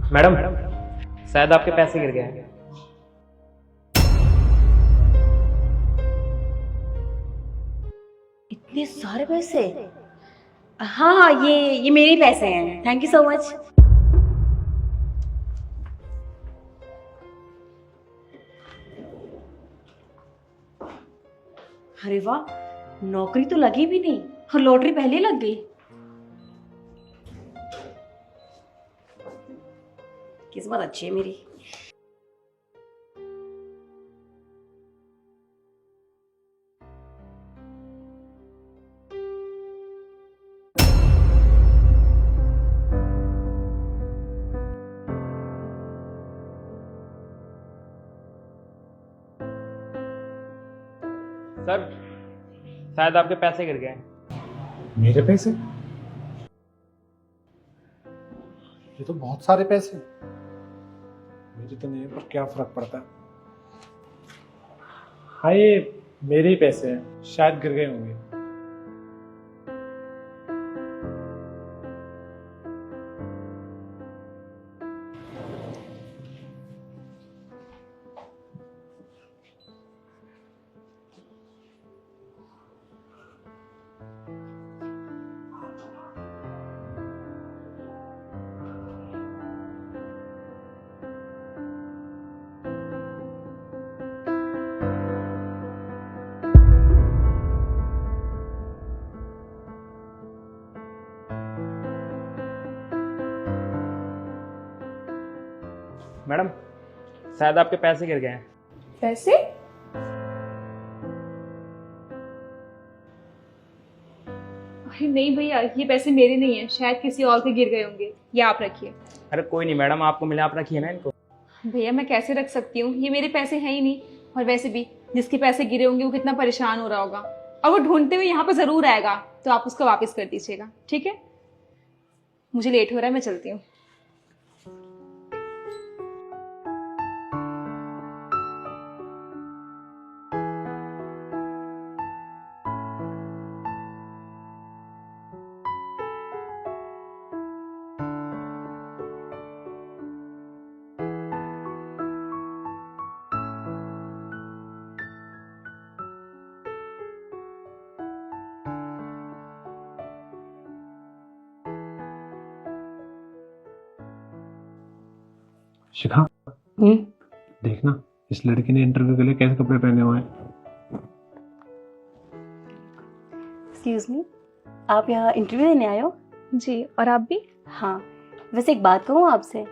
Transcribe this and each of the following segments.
Madam, शायद आपके पैसे गिर गए हैं। इतने सारे पैसे? हाँ हाँ, ये मेरे ही पैसे हैं। Thank you so much. अरे वाह, नौकरी तो लगी भी नहीं और लॉटरी पहले ही लग गई। किस्मत अच्छी है मेरी। सर, शायद आपके पैसे गिर गए हैं। मेरे पैसे? ये तो बहुत सारे पैसे। मेरे तो नहीं है, पर क्या फर्क पड़ता है। हाँ, ये मेरे ही पैसे हैं, शायद गिर गए होंगे। मैडम, शायद आपके पैसे गिर गए हैं। पैसे? अरे नहीं भैया, ये पैसे मेरे नहीं है, शायद किसी और के गिर गए होंगे। ये आप रखिए। अरे कोई नहीं मैडम, आपको मिले, आप रखिए ना इनको। भैया मैं कैसे रख सकती हूँ, ये मेरे पैसे हैं ही नहीं। और वैसे भी जिसके पैसे गिरे होंगे वो कितना परेशान हो रहा होगा, और वो ढूंढते हुए यहाँ पर जरूर आएगा, तो आप उसको वापस कर दीजिएगा, ठीक है? मुझे लेट हो रहा है, मैं चलती हूँ। शिखा, देखना इस लड़की ने इंटरव्यू के लिए कैसे कपड़े पहने हुए हैं। एक्सक्यूज मी, आप यहाँ इंटरव्यू देने आए हो? जी, और आप भी? हाँ, वैसे एक बात कहूँ आपसे,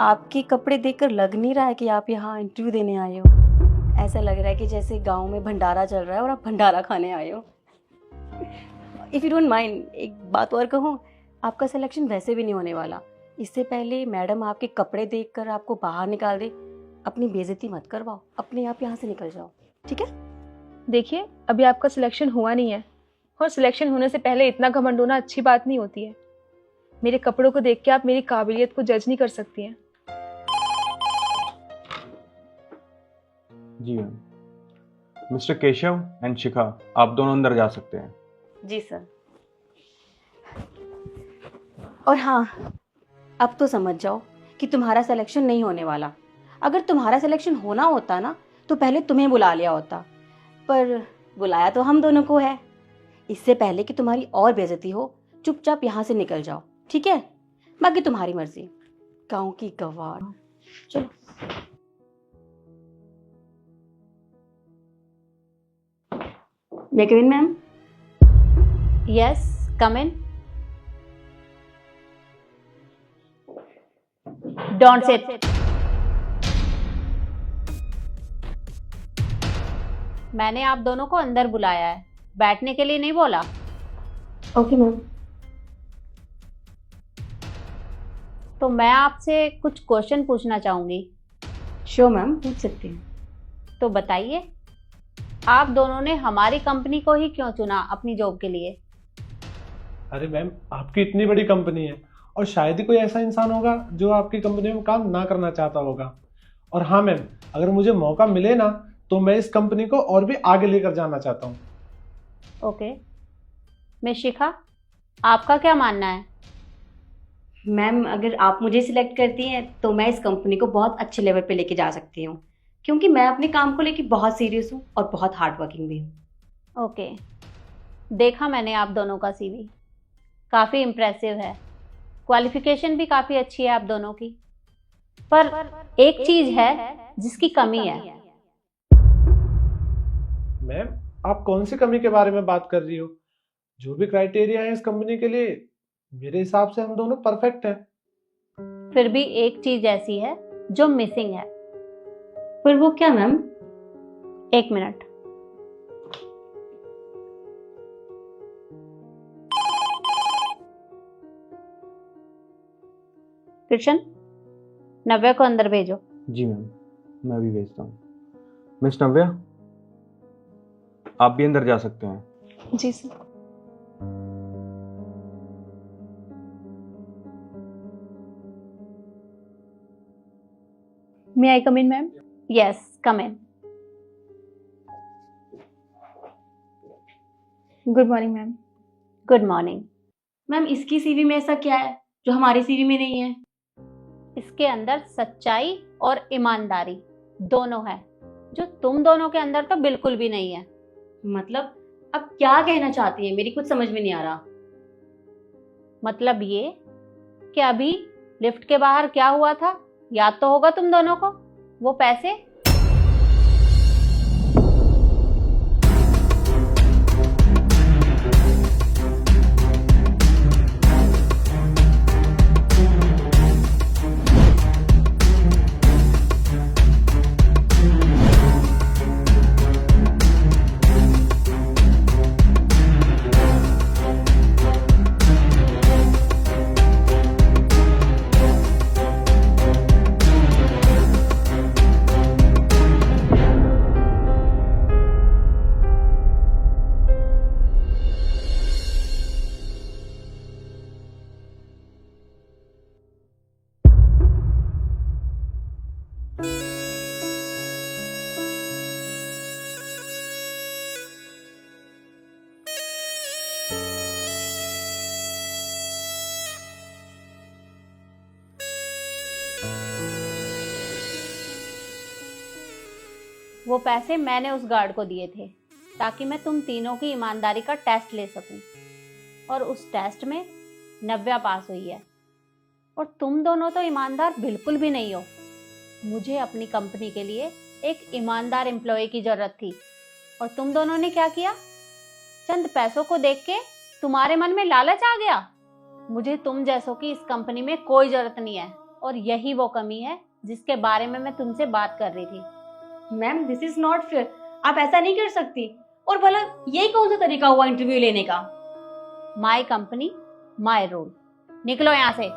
आपके कपड़े देखकर लग नहीं रहा है कि आप यहाँ इंटरव्यू देने आए हो। ऐसा लग रहा है कि जैसे गांव में भंडारा चल रहा है और आप भंडारा खाने आए हो। इफ़ यू डोंट माइंड, एक बात और कहूँ, आपका सिलेक्शन वैसे भी नहीं होने वाला। इससे पहले मैडम आपके कपड़े देखकर आपको बाहर निकाल दे, अपनी बेइज्जती मत करवाओ, अपने आप यहाँ से निकल जाओ, ठीक है? देखिए, अभी आपका सिलेक्शन हुआ नहीं है, और सिलेक्शन होने से पहले इतना घमंड होना अच्छी बात नहीं होती है। मेरे कपड़ों को देख के आप मेरी काबिलियत को जज नहीं कर सकती हैं। जी मैम। मिस्टर केशव एंड शिखा, आप दोनों अंदर जा सकते हैं। जी सर। और हाँ, अब तो समझ जाओ कि तुम्हारा सिलेक्शन नहीं होने वाला। अगर तुम्हारा सिलेक्शन होना होता ना, तो पहले तुम्हें बुला लिया होता, पर बुलाया तो हम दोनों को है। इससे पहले कि तुम्हारी और बेइज्जती हो, चुपचाप यहाँ से निकल जाओ, ठीक है? बाकी तुम्हारी मर्जी। गाँव की गवार। चलो। Come in ma'am. Yes, come in. Don't sit. मैंने आप दोनों को अंदर बुलाया है, बैठने के लिए नहीं बोला। Okay ma'am. तो मैं आपसे कुछ क्वेश्चन पूछना चाहूंगी। श्योर मैम, पूछ सकते हैं। तो बताइए, आप दोनों ने हमारी कंपनी को ही क्यों चुना अपनी जॉब के लिए? अरे मैम, आपकी इतनी बड़ी कंपनी है और शायद ही कोई ऐसा इंसान होगा जो आपकी कंपनी में काम ना करना चाहता होगा। और हाँ मैम, अगर मुझे मौका मिले ना, तो मैं इस कंपनी को और भी आगे लेकर जाना चाहता हूँ। ओके, मिस शिखा, आपका क्या मानना है? मैम अगर आप मुझे सिलेक्ट करती हैं तो मैं इस कंपनी को बहुत अच्छे लेवल पे लेके जा सकती हूँ, क्योंकि मैं अपने काम को लेके बहुत सीरियस हूँ और बहुत हार्ड वर्किंग भी हूँ। ओके, देखा मैंने आप दोनों का सीवी, काफ़ी इम्प्रेसिव है, क्वालिफिकेशन भी काफ़ी अच्छी है आप दोनों की, पर एक चीज़ है जिसकी कमी है। मैम आप कौन सी कमी के बारे में बात कर रही हो? जो भी क्राइटेरिया है इस कंपनी के लिए, मेरे हिसाब से हम दोनों परफेक्ट हैं। फिर भी एक चीज़ ऐसी है जो मिसिंग है। पर वो क्या मैम? एक मिनट। कृष्ण, नव्या को अंदर भेजो। जी मैम, मैं अभी भेजता हूँ। मिस नव्या, आप भी अंदर जा सकते हैं। जी sir. May I come in ma'am? Yes, come in. Good morning ma'am. Good morning. Ma'am इसकी सीवी में ऐसा क्या है जो हमारी सीवी में नहीं है? इसके अंदर सच्चाई और ईमानदारी दोनों है, जो तुम दोनों के अंदर तो बिल्कुल भी नहीं है। मतलब अब क्या कहना चाहती है, मेरी कुछ समझ में नहीं आ रहा। मतलब ये कि अभी लिफ्ट के बाहर क्या हुआ था, याद तो होगा तुम दोनों को, वो पैसे। वो पैसे मैंने उस गार्ड को दिए थे ताकि मैं तुम तीनों की ईमानदारी का टेस्ट ले सकूं, और उस टेस्ट में नव्या पास हुई है, और तुम दोनों तो ईमानदार बिल्कुल भी नहीं हो। मुझे अपनी कंपनी के लिए एक ईमानदार एम्प्लॉय की जरूरत थी, और तुम दोनों ने क्या किया? चंद पैसों को देख के तुम्हारे मन में लालच आ गया। मुझे तुम जैसों की इस कंपनी में कोई जरूरत नहीं है, और यही वो कमी है जिसके बारे में मैं तुमसे बात कर रही थी। Ma'am this is not fair, आप ऐसा नहीं कर सकती। और भला यही कौन सा तरीका हुआ इंटरव्यू लेने का? माई कंपनी माई रूल, निकलो यहां से।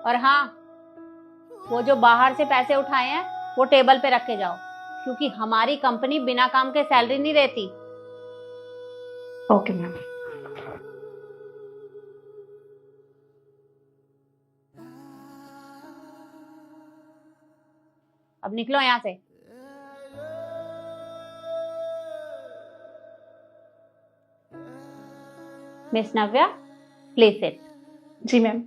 और हाँ, वो जो बाहर से पैसे उठाए हैं वो टेबल पे रख के जाओ, क्योंकि हमारी कंपनी बिना काम के सैलरी नहीं देती। Okay ma'am. अब निकलो यहां से। Miss Navya, please sit. जी मैम।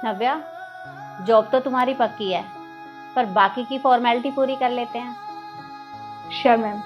नव्या, जॉब तो तुम्हारी पक्की है, पर बाकी की फॉर्मेलिटी पूरी कर लेते हैं। Sure ma'am.